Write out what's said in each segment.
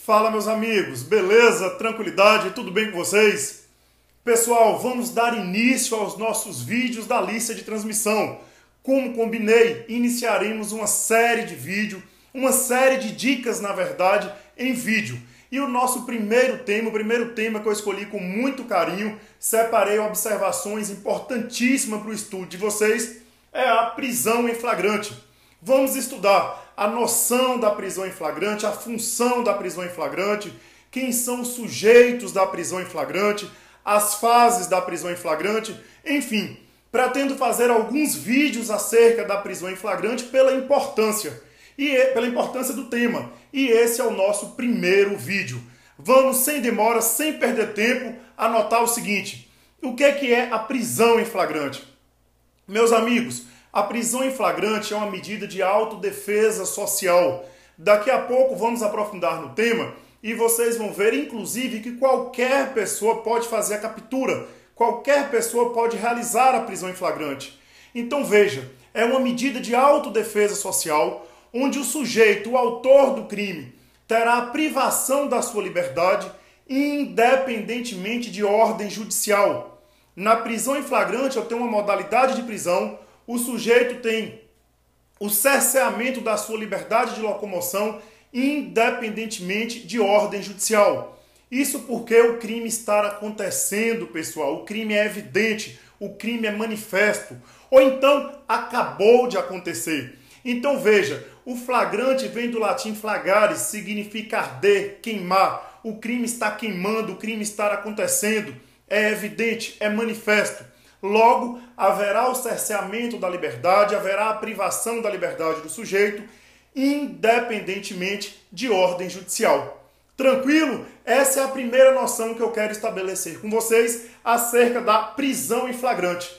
Fala, meus amigos, beleza? Tranquilidade? Tudo bem com vocês? Pessoal, vamos dar início aos nossos vídeos da lista de transmissão. Como combinei, iniciaremos uma série de vídeos, uma série de dicas, na verdade, em vídeo. E o nosso primeiro tema que eu escolhi com muito carinho, separei observações importantíssimas para o estudo de vocês, é a prisão em flagrante. Vamos estudar a noção da prisão em flagrante, a função da prisão em flagrante, quem são os sujeitos da prisão em flagrante, as fases da prisão em flagrante, enfim, pretendo fazer alguns vídeos acerca da prisão em flagrante pela importância do tema. E esse é o nosso primeiro vídeo. Vamos, sem demora, sem perder tempo, anotar o seguinte: o que é a prisão em flagrante? Meus amigos, a prisão em flagrante é uma medida de autodefesa social. Daqui a pouco vamos aprofundar no tema e vocês vão ver, inclusive, que qualquer pessoa pode fazer a captura, qualquer pessoa pode realizar a prisão em flagrante. Então veja, é uma medida de autodefesa social onde o sujeito, o autor do crime, terá a privação da sua liberdade independentemente de ordem judicial. Na prisão em flagrante eu tenho uma modalidade de prisão. O sujeito tem o cerceamento da sua liberdade de locomoção independentemente de ordem judicial. Isso porque o crime está acontecendo, pessoal. O crime é evidente, o crime é manifesto. Ou então, acabou de acontecer. Então veja, o flagrante vem do latim flagares, significa arder, queimar. O crime está queimando, o crime está acontecendo. É evidente, é manifesto. Logo, haverá o cerceamento da liberdade, haverá a privação da liberdade do sujeito, independentemente de ordem judicial. Tranquilo? Essa é a primeira noção que eu quero estabelecer com vocês acerca da prisão em flagrante.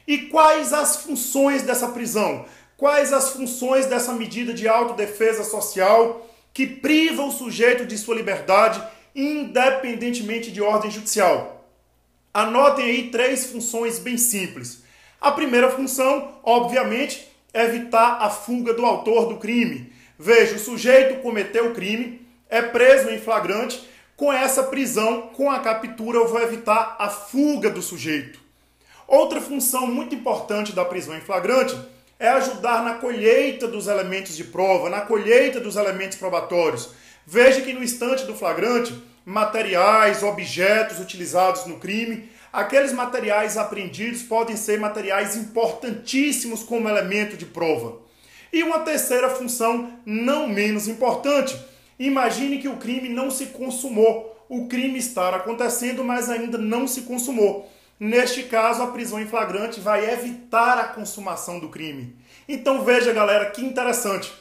E quais as funções dessa prisão? Quais as funções dessa medida de autodefesa social que priva o sujeito de sua liberdade, independentemente de ordem judicial? Anotem aí 3 funções bem simples. A primeira função, obviamente, é evitar a fuga do autor do crime. Veja, o sujeito cometeu o crime, é preso em flagrante. Com essa prisão, com a captura, eu vou evitar a fuga do sujeito. Outra função muito importante da prisão em flagrante é ajudar na colheita dos elementos de prova, na colheita dos elementos probatórios. Veja que no instante do flagrante, materiais, objetos utilizados no crime, aqueles materiais apreendidos podem ser materiais importantíssimos como elemento de prova. E uma terceira função, não menos importante: imagine que o crime não se consumou. O crime está acontecendo, mas ainda não se consumou. Neste caso, a prisão em flagrante vai evitar a consumação do crime. Então veja, galera, que interessante.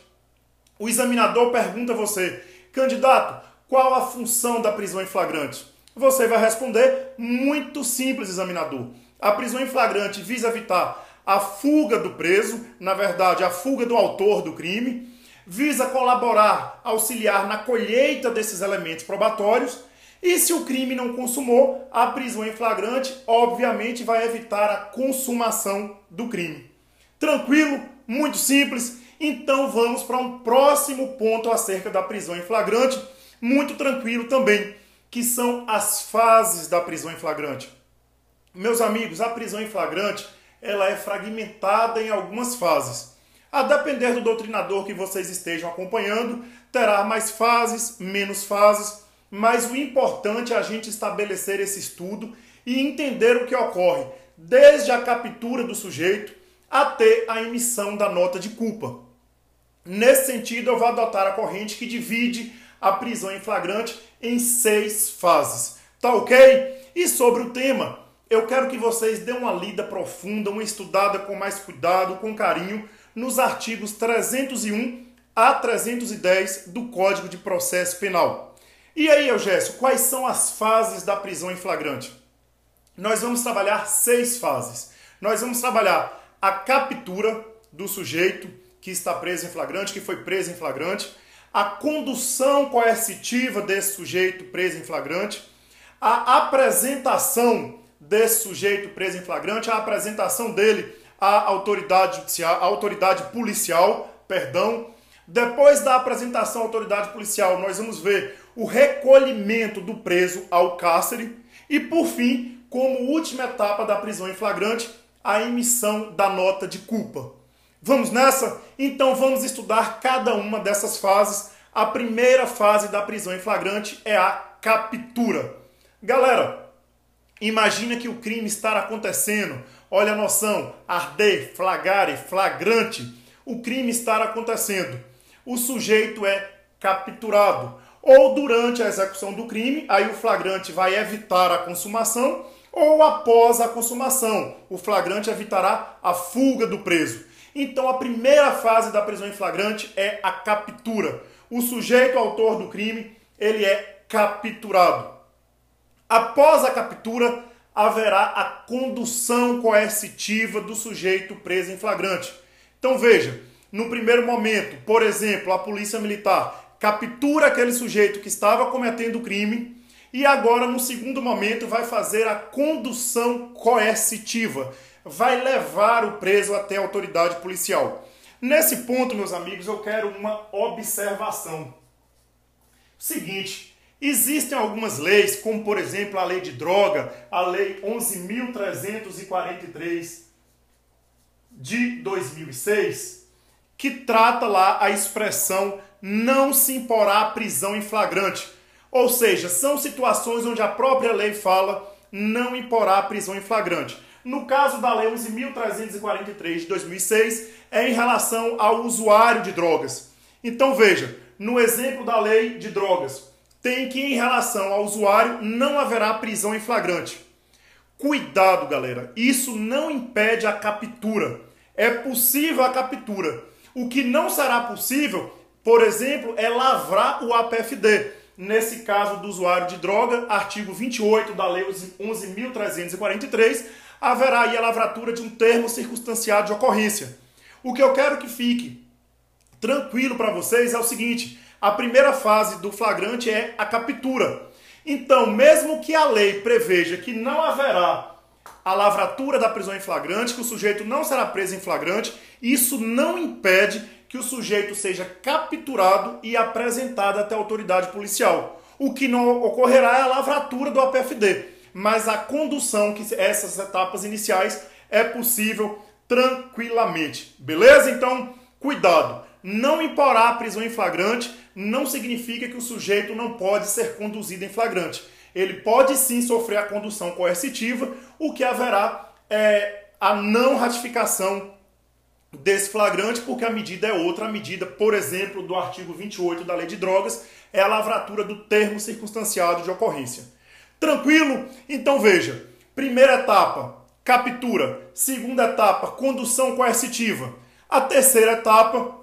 O examinador pergunta a você: candidato, qual a função da prisão em flagrante? Você vai responder: muito simples, examinador. A prisão em flagrante visa evitar a fuga do preso, na verdade, a fuga do autor do crime, visa colaborar, auxiliar na colheita desses elementos probatórios, e se o crime não consumou, a prisão em flagrante, obviamente, vai evitar a consumação do crime. Tranquilo? Muito simples? Então vamos para um próximo ponto acerca da prisão em flagrante, muito tranquilo também, que são as fases da prisão em flagrante. Meus amigos, a prisão em flagrante, ela é fragmentada em algumas fases. A depender do doutrinador que vocês estejam acompanhando, terá mais fases, menos fases, mas o importante é a gente estabelecer esse estudo e entender o que ocorre desde a captura do sujeito até a emissão da nota de culpa. Nesse sentido, eu vou adotar a corrente que divide a prisão em flagrante em 6 fases. Tá ok? E sobre o tema, eu quero que vocês dêem uma lida profunda, uma estudada com mais cuidado, com carinho, nos artigos 301 a 310 do Código de Processo Penal. E aí, Eugésio, quais são as fases da prisão em flagrante? Nós vamos trabalhar 6 fases. Nós vamos trabalhar a captura do sujeito que está preso em flagrante, que foi preso em flagrante, a condução coercitiva desse sujeito preso em flagrante, a apresentação desse sujeito preso em flagrante, a apresentação dele à autoridade judicial, à autoridade policial, perdão. Depois da apresentação à autoridade policial, nós vamos ver o recolhimento do preso ao cárcere e, por fim, como última etapa da prisão em flagrante, a emissão da nota de culpa. Vamos nessa? Então vamos estudar cada uma dessas fases. A primeira fase da prisão em flagrante é a captura. Galera, imagina que o crime está acontecendo. Olha a noção, arder, flagare, flagrante. O crime está acontecendo. O sujeito é capturado. Ou durante a execução do crime, aí o flagrante vai evitar a consumação, ou após a consumação, o flagrante evitará a fuga do preso. Então a primeira fase da prisão em flagrante é a captura. O sujeito autor do crime, ele é capturado. Após a captura, haverá a condução coercitiva do sujeito preso em flagrante. Então veja, no primeiro momento, por exemplo, a polícia militar captura aquele sujeito que estava cometendo o crime e agora, no segundo momento, vai fazer a condução coercitiva. Vai levar o preso até a autoridade policial. Nesse ponto, meus amigos, eu quero uma observação. Seguinte, existem algumas leis, como por exemplo a lei de droga, a lei 11.343 de 2006, que trata lá a expressão não se imporá prisão em flagrante. Ou seja, são situações onde a própria lei fala não imporá prisão em flagrante. No caso da lei 11.343 de 2006, é em relação ao usuário de drogas. Então veja, no exemplo da lei de drogas, tem que em relação ao usuário não haverá prisão em flagrante. Cuidado, galera, isso não impede a captura. É possível a captura. O que não será possível, por exemplo, é lavrar o APFD. Nesse caso do usuário de droga, artigo 28 da lei 11.343, haverá aí a lavratura de um termo circunstanciado de ocorrência. O que eu quero que fique tranquilo para vocês é o seguinte: a primeira fase do flagrante é a captura. Então, mesmo que a lei preveja que não haverá a lavratura da prisão em flagrante, que o sujeito não será preso em flagrante, isso não impede que o sujeito seja capturado e apresentado até a autoridade policial. O que não ocorrerá é a lavratura do APFD, mas a condução, que essas etapas iniciais, é possível tranquilamente. Beleza? Então, cuidado. Não imporá a prisão em flagrante não significa que o sujeito não pode ser conduzido em flagrante. Ele pode sim sofrer a condução coercitiva, o que haverá é a não ratificação desse flagrante, porque a medida é outra. A medida, por exemplo, do artigo 28 da lei de drogas, é a lavratura do termo circunstanciado de ocorrência. Tranquilo? Então veja, primeira etapa, captura. Segunda etapa, condução coercitiva. A terceira etapa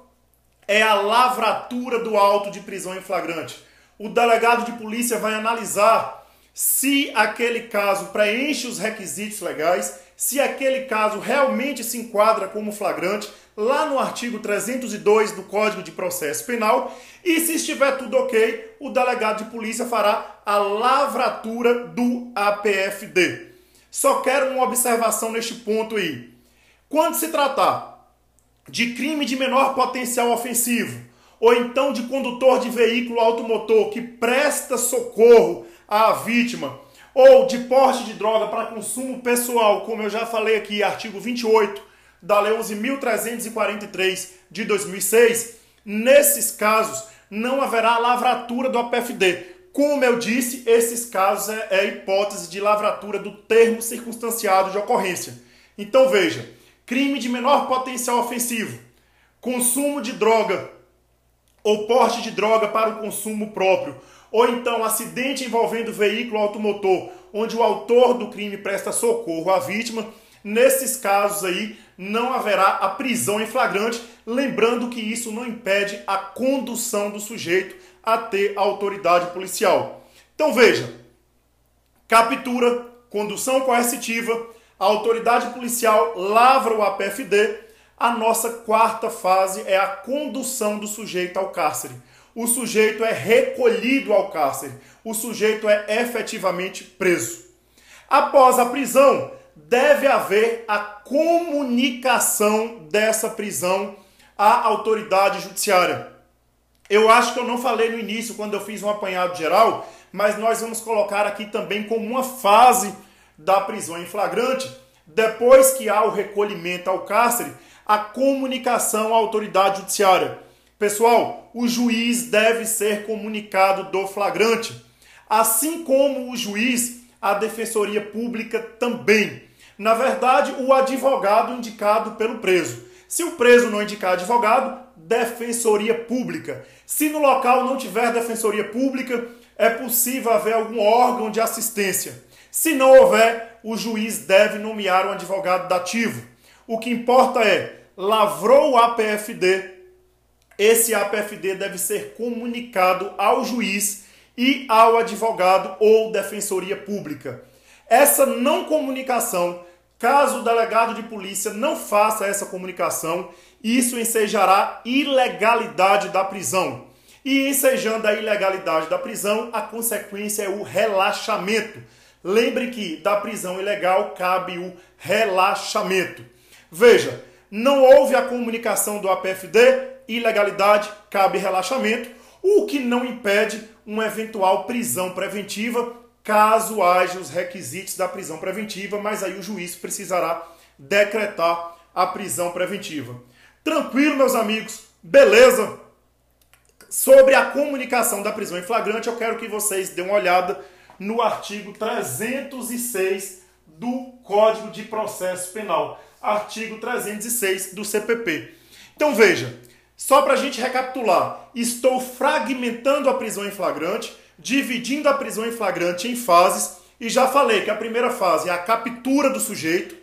é a lavratura do auto de prisão em flagrante. O delegado de polícia vai analisar se aquele caso preenche os requisitos legais, se aquele caso realmente se enquadra como flagrante, lá no artigo 302 do Código de Processo Penal, e se estiver tudo ok, o delegado de polícia fará a lavratura do APFD. Só quero uma observação neste ponto aí. Quando se tratar de crime de menor potencial ofensivo, ou então de condutor de veículo automotor que presta socorro à vítima, ou de porte de droga para consumo pessoal, como eu já falei aqui, artigo 28 da lei 11.343 de 2006, nesses casos não haverá lavratura do APFD. Como eu disse, esses casos é a hipótese de lavratura do termo circunstanciado de ocorrência. Então veja, crime de menor potencial ofensivo, consumo de droga ou porte de droga para o consumo próprio, ou então acidente envolvendo veículo automotor, onde o autor do crime presta socorro à vítima, nesses casos aí não haverá a prisão em flagrante, lembrando que isso não impede a condução do sujeito até a autoridade policial. Então veja, captura, condução coercitiva, a autoridade policial lavra o APFD. A nossa quarta fase é a condução do sujeito ao cárcere. O sujeito é recolhido ao cárcere. O sujeito é efetivamente preso. Após a prisão, deve haver a comunicação dessa prisão à autoridade judiciária. Eu acho que eu não falei no início, quando eu fiz um apanhado geral, mas nós vamos colocar aqui também como uma fase da prisão em flagrante, depois que há o recolhimento ao cárcere, a comunicação à autoridade judiciária. Pessoal, o juiz deve ser comunicado do flagrante, assim como o juiz, a defensoria pública também. Na verdade, o advogado indicado pelo preso. Se o preso não indicar advogado, defensoria pública. Se no local não tiver defensoria pública, é possível haver algum órgão de assistência. Se não houver, o juiz deve nomear um advogado dativo. O que importa é, lavrou o APFD, esse APFD deve ser comunicado ao juiz e ao advogado ou defensoria pública. Essa não comunicação, caso o delegado de polícia não faça essa comunicação, isso ensejará ilegalidade da prisão. E ensejando a ilegalidade da prisão, a consequência é o relaxamento. Lembre que da prisão ilegal cabe o relaxamento. Veja, não houve a comunicação do APFD, ilegalidade, cabe relaxamento, o que não impede uma eventual prisão preventiva, caso haja os requisitos da prisão preventiva, mas aí o juiz precisará decretar a prisão preventiva. Tranquilo, meus amigos? Beleza? Sobre a comunicação da prisão em flagrante, eu quero que vocês dêem uma olhada no artigo 306 do Código de Processo Penal. Artigo 306 do CPP. Então veja, só para a gente recapitular, estou fragmentando a prisão em flagrante, dividindo a prisão em flagrante em fases, e já falei que a primeira fase é a captura do sujeito,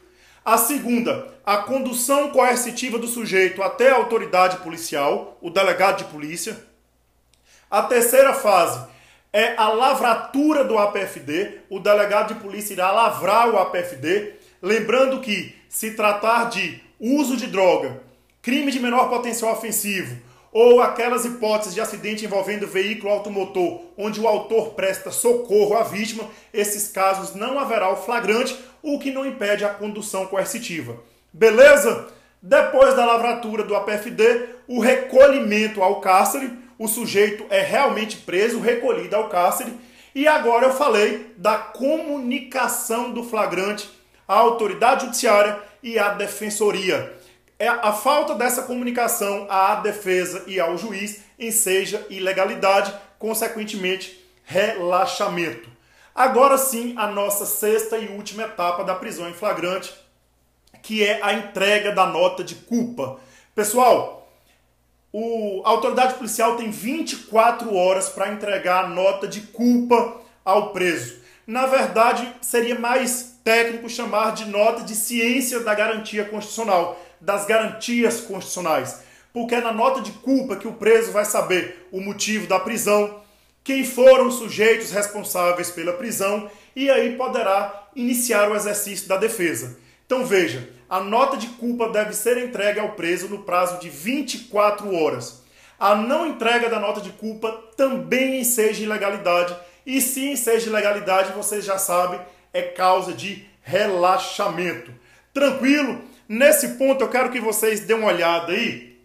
a segunda, a condução coercitiva do sujeito até a autoridade policial, o delegado de polícia. A terceira fase é a lavratura do APFD, o delegado de polícia irá lavrar o APFD, lembrando que se tratar de uso de droga, crime de menor potencial ofensivo, ou aquelas hipóteses de acidente envolvendo veículo automotor, onde o autor presta socorro à vítima, esses casos não haverá o flagrante, o que não impede a condução coercitiva. Beleza? Depois da lavratura do APFD, o recolhimento ao cárcere, o sujeito é realmente preso, recolhido ao cárcere, e agora eu falei da comunicação do flagrante à autoridade judiciária e à defensoria. A falta dessa comunicação à defesa e ao juiz enseja ilegalidade, consequentemente relaxamento. Agora sim, a nossa sexta e última etapa da prisão em flagrante, que é a entrega da nota de culpa. Pessoal, a autoridade policial tem 24 horas para entregar a nota de culpa ao preso. Na verdade, seria mais técnico chamar de nota de ciência da garantia constitucional, das garantias constitucionais, porque é na nota de culpa que o preso vai saber o motivo da prisão, quem foram os sujeitos responsáveis pela prisão e aí poderá iniciar o exercício da defesa. Então veja, a nota de culpa deve ser entregue ao preso no prazo de 24 horas. A não entrega da nota de culpa também enseja ilegalidade e se enseja ilegalidade, vocês já sabem, é causa de relaxamento. Tranquilo? Nesse ponto eu quero que vocês dêem uma olhada aí.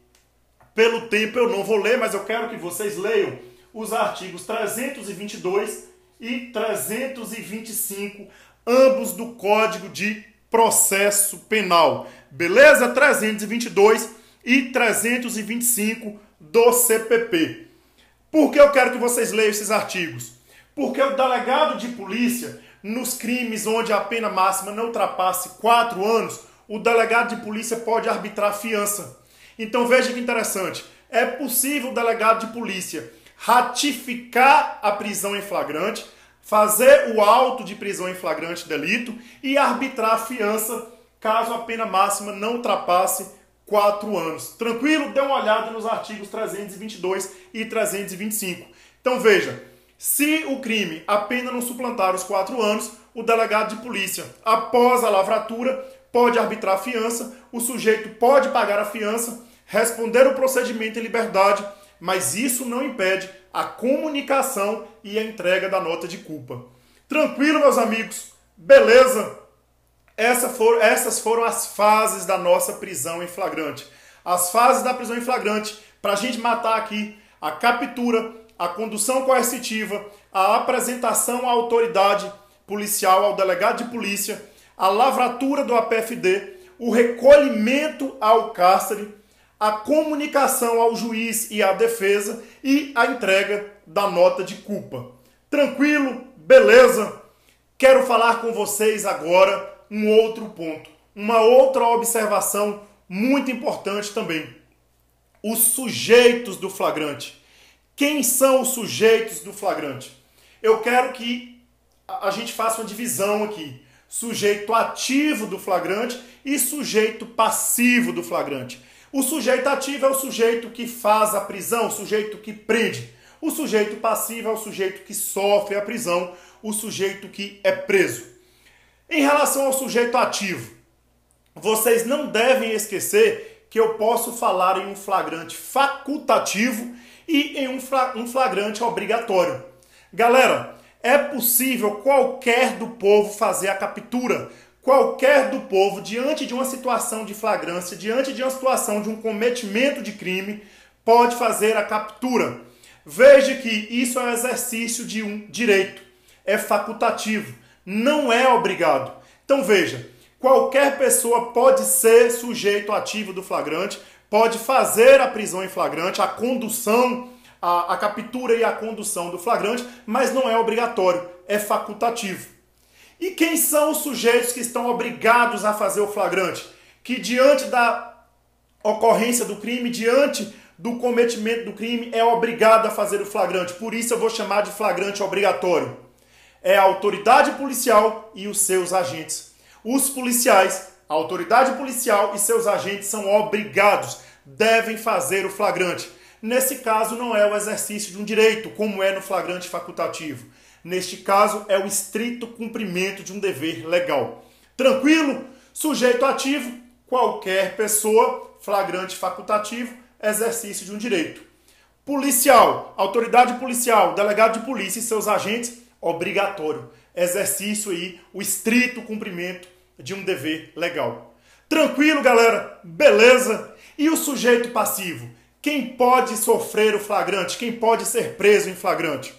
Pelo tempo eu não vou ler, mas eu quero que vocês leiam os artigos 322 e 325, ambos do Código de Processo Penal. Beleza? 322 e 325 do CPP. Por que eu quero que vocês leiam esses artigos? Porque o delegado de polícia, nos crimes onde a pena máxima não ultrapasse 4 anos, o delegado de polícia pode arbitrar fiança. Então veja que interessante, é possível o delegado de polícia ratificar a prisão em flagrante, fazer o auto de prisão em flagrante delito e arbitrar a fiança caso a pena máxima não ultrapasse 4 anos. Tranquilo? Dê uma olhada nos artigos 322 e 325. Então veja, se o crime a pena não suplantar os 4 anos, o delegado de polícia, após a lavratura, pode arbitrar a fiança, o sujeito pode pagar a fiança, responder o procedimento em liberdade, mas isso não impede a comunicação e a entrega da nota de culpa. Tranquilo, meus amigos? Beleza? Essas foram as fases da nossa prisão em flagrante. As fases da prisão em flagrante, para a gente matar aqui a captura, a condução coercitiva, a apresentação à autoridade policial, ao delegado de polícia, a lavratura do APFD, o recolhimento ao cárcere, a comunicação ao juiz e à defesa e a entrega da nota de culpa. Tranquilo? Beleza? Quero falar com vocês agora um outro ponto, uma outra observação muito importante também. Os sujeitos do flagrante. Quem são os sujeitos do flagrante? Eu quero que a gente faça uma divisão aqui. Sujeito ativo do flagrante e sujeito passivo do flagrante. O sujeito ativo é o sujeito que faz a prisão, o sujeito que prende. O sujeito passivo é o sujeito que sofre a prisão, o sujeito que é preso. Em relação ao sujeito ativo, vocês não devem esquecer que eu posso falar em um flagrante facultativo e em um flagrante obrigatório. Galera, é possível qualquer do povo fazer a captura. Qualquer do povo, diante de uma situação de flagrância, diante de uma situação de um cometimento de crime, pode fazer a captura. Veja que isso é um exercício de um direito. É facultativo, não é obrigado. Então veja, qualquer pessoa pode ser sujeito ativo do flagrante, pode fazer a prisão em flagrante, a condução, a captura e a condução do flagrante, mas não é obrigatório, é facultativo. E quem são os sujeitos que estão obrigados a fazer o flagrante? Que diante da ocorrência do crime, diante do cometimento do crime, é obrigado a fazer o flagrante. Por isso eu vou chamar de flagrante obrigatório. É a autoridade policial e os seus agentes. Os policiais, a autoridade policial e seus agentes são obrigados, devem fazer o flagrante. Nesse caso não é o exercício de um direito, como é no flagrante facultativo. Neste caso, é o estrito cumprimento de um dever legal. Tranquilo? Sujeito ativo, qualquer pessoa. Flagrante facultativo, exercício de um direito. Policial, autoridade policial, delegado de polícia e seus agentes, obrigatório. Exercício aí, o estrito cumprimento de um dever legal. Tranquilo, galera? Beleza? E o sujeito passivo? Quem pode sofrer o flagrante? Quem pode ser preso em flagrante?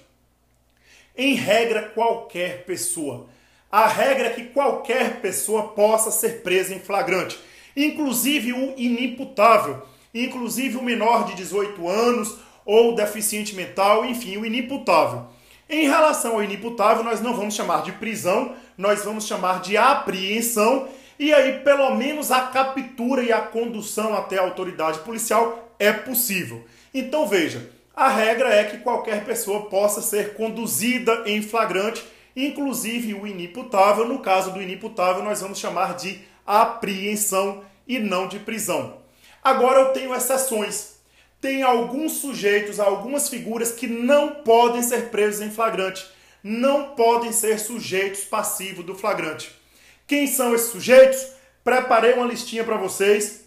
Em regra, qualquer pessoa. A regra é que qualquer pessoa possa ser presa em flagrante, inclusive o inimputável, inclusive o menor de 18 anos ou deficiente mental, enfim, o inimputável. Em relação ao inimputável, nós não vamos chamar de prisão, nós vamos chamar de apreensão, e aí pelo menos a captura e a condução até a autoridade policial é possível. Então veja, a regra é que qualquer pessoa possa ser conduzida em flagrante, inclusive o inimputável. No caso do inimputável, nós vamos chamar de apreensão e não de prisão. Agora eu tenho exceções. Tem alguns sujeitos, algumas figuras que não podem ser presos em flagrante. Não podem ser sujeitos passivos do flagrante. Quem são esses sujeitos? Preparei uma listinha para vocês,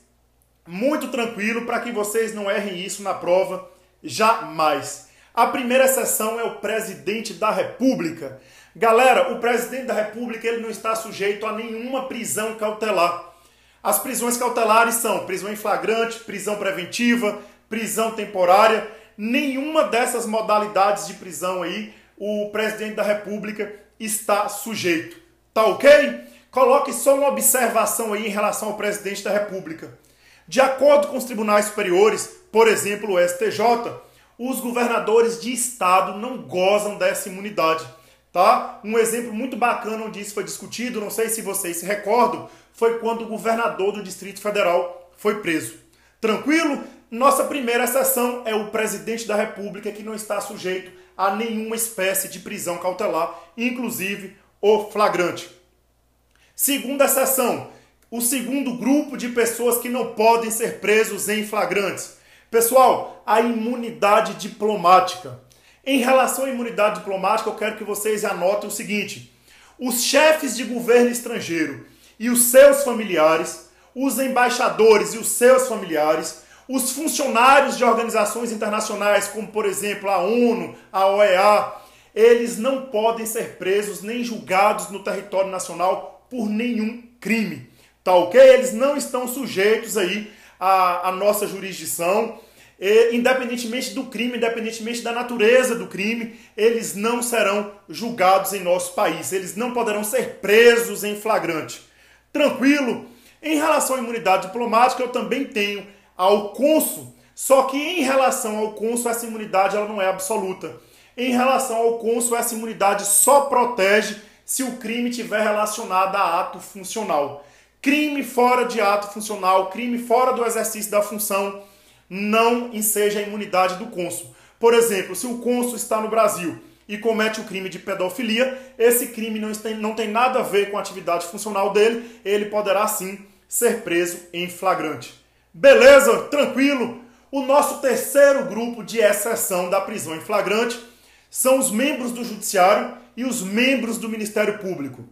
muito tranquilo, para que vocês não errem isso na prova. Jamais. A primeira exceção é o presidente da República. Galera, o presidente da República ele não está sujeito a nenhuma prisão cautelar. As prisões cautelares são prisão em flagrante, prisão preventiva, prisão temporária. Nenhuma dessas modalidades de prisão aí o presidente da República está sujeito. Tá ok? Coloque só uma observação aí em relação ao presidente da República. De acordo com os tribunais superiores, por exemplo, o STJ, os governadores de estado não gozam dessa imunidade, tá? Um exemplo muito bacana onde isso foi discutido, não sei se vocês se recordam, foi quando o governador do Distrito Federal foi preso. Tranquilo? Nossa primeira exceção é o presidente da República, que não está sujeito a nenhuma espécie de prisão cautelar, inclusive o flagrante. Segunda exceção, o segundo grupo de pessoas que não podem ser presos em flagrantes. Pessoal, a imunidade diplomática. Em relação à imunidade diplomática, eu quero que vocês anotem o seguinte: os chefes de governo estrangeiro e os seus familiares, os embaixadores e os seus familiares, os funcionários de organizações internacionais, como por exemplo a ONU, a OEA, eles não podem ser presos nem julgados no território nacional por nenhum crime. Tá ok? Eles não estão sujeitos aí à nossa jurisdição. independentemente do crime, independentemente da natureza do crime, eles não serão julgados em nosso país. Eles não poderão ser presos em flagrante. Tranquilo? Em relação à imunidade diplomática, eu também tenho ao cônsul, só que em relação ao cônsul, essa imunidade ela não é absoluta. Em relação ao cônsul, essa imunidade só protege se o crime estiver relacionado a ato funcional. Crime fora de ato funcional, crime fora do exercício da função, não enseja a imunidade do cônsul. Por exemplo, se o cônsul está no Brasil e comete o crime de pedofilia, esse crime não tem nada a ver com a atividade funcional dele, ele poderá sim ser preso em flagrante. Beleza? Tranquilo? O nosso terceiro grupo de exceção da prisão em flagrante são os membros do Judiciário e os membros do Ministério Público.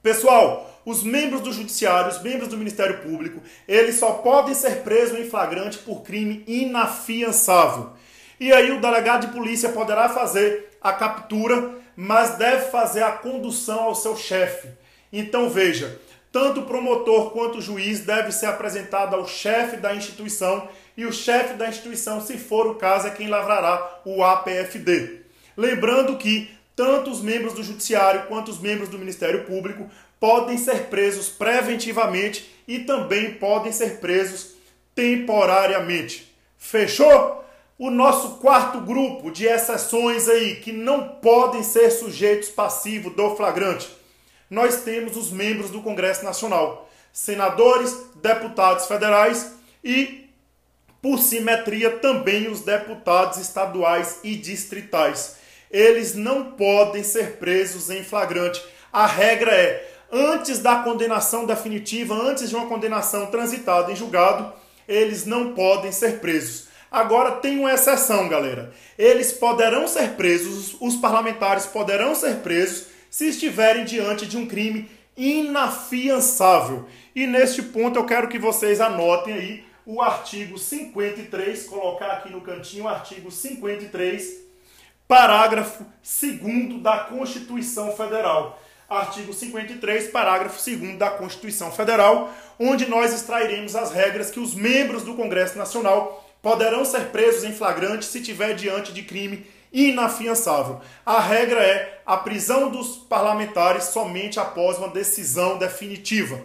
Pessoal, os membros do Judiciário, os membros do Ministério Público, eles só podem ser presos em flagrante por crime inafiançável. E aí o delegado de polícia poderá fazer a captura, mas deve fazer a condução ao seu chefe. Então veja, tanto o promotor quanto o juiz deve ser apresentado ao chefe da instituição e o chefe da instituição, se for o caso, é quem lavrará o APFD. Lembrando que tanto os membros do Judiciário quanto os membros do Ministério Público podem ser presos preventivamente e também podem ser presos temporariamente. Fechou? O nosso quarto grupo de exceções aí que não podem ser sujeitos passivos do flagrante. Nós temos os membros do Congresso Nacional, senadores, deputados federais e, por simetria, também os deputados estaduais e distritais. Eles não podem ser presos em flagrante. A regra é, antes da condenação definitiva, antes de uma condenação transitada em julgado, eles não podem ser presos. Agora tem uma exceção, galera. Eles poderão ser presos, os parlamentares poderão ser presos se estiverem diante de um crime inafiançável. E neste ponto eu quero que vocês anotem aí o artigo 53, colocar aqui no cantinho o artigo 53, parágrafo 2º da Constituição Federal. Artigo 53, parágrafo 2º da Constituição Federal, onde nós extrairemos as regras que os membros do Congresso Nacional poderão ser presos em flagrante se estiver diante de crime inafiançável. A regra é a prisão dos parlamentares somente após uma decisão definitiva.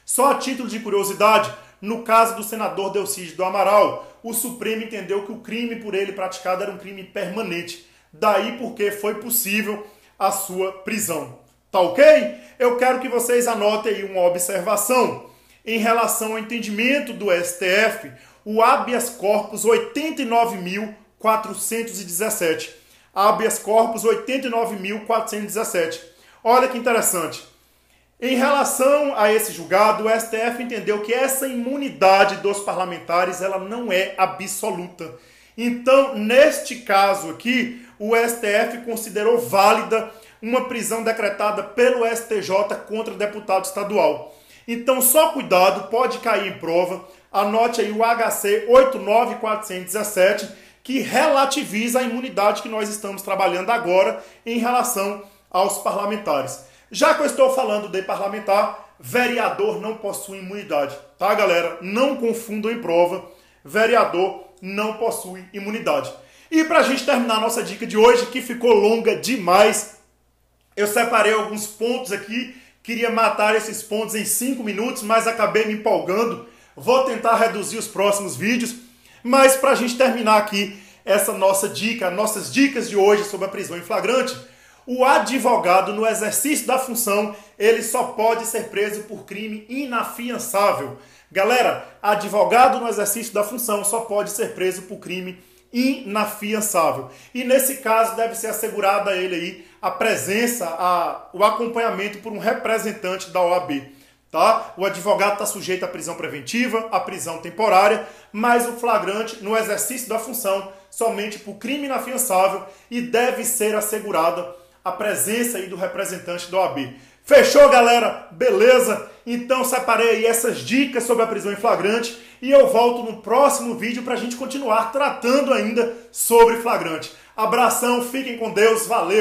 Só a título de curiosidade, no caso do senador Delcídio do Amaral, o Supremo entendeu que o crime por ele praticado era um crime permanente. Daí porque foi possível a sua prisão. Tá ok? Eu quero que vocês anotem aí uma observação em relação ao entendimento do STF, o habeas corpus 89.417. Habeas corpus 89.417. Olha que interessante. Em relação a esse julgado, o STF entendeu que essa imunidade dos parlamentares ela não é absoluta. Então, neste caso aqui, o STF considerou válida uma prisão decretada pelo STJ contra deputado estadual. Então, só cuidado, pode cair em prova. Anote aí o HC 89.417, que relativiza a imunidade que nós estamos trabalhando agora em relação aos parlamentares. Já que eu estou falando de parlamentar, vereador não possui imunidade, tá, galera? Não confundam em prova, vereador não possui imunidade. E para a gente terminar a nossa dica de hoje, que ficou longa demais, eu separei alguns pontos aqui, queria matar esses pontos em 5 minutos, mas acabei me empolgando. Vou tentar reduzir os próximos vídeos, mas para a gente terminar aqui essa nossa dica, nossas dicas de hoje sobre a prisão em flagrante, o advogado no exercício da função, ele só pode ser preso por crime inafiançável. Galera, advogado no exercício da função só pode ser preso por crime inafiançável. E nesse caso deve ser assegurada a ele aí a presença, o acompanhamento por um representante da OAB. Tá? O advogado está sujeito à prisão preventiva, à prisão temporária, mas o flagrante no exercício da função somente por crime inafiançável e deve ser assegurada a presença aí do representante da OAB. Fechou, galera? Beleza? Então separei aí essas dicas sobre a prisão em flagrante e eu volto no próximo vídeo para a gente continuar tratando ainda sobre flagrante. Abração, fiquem com Deus, valeu!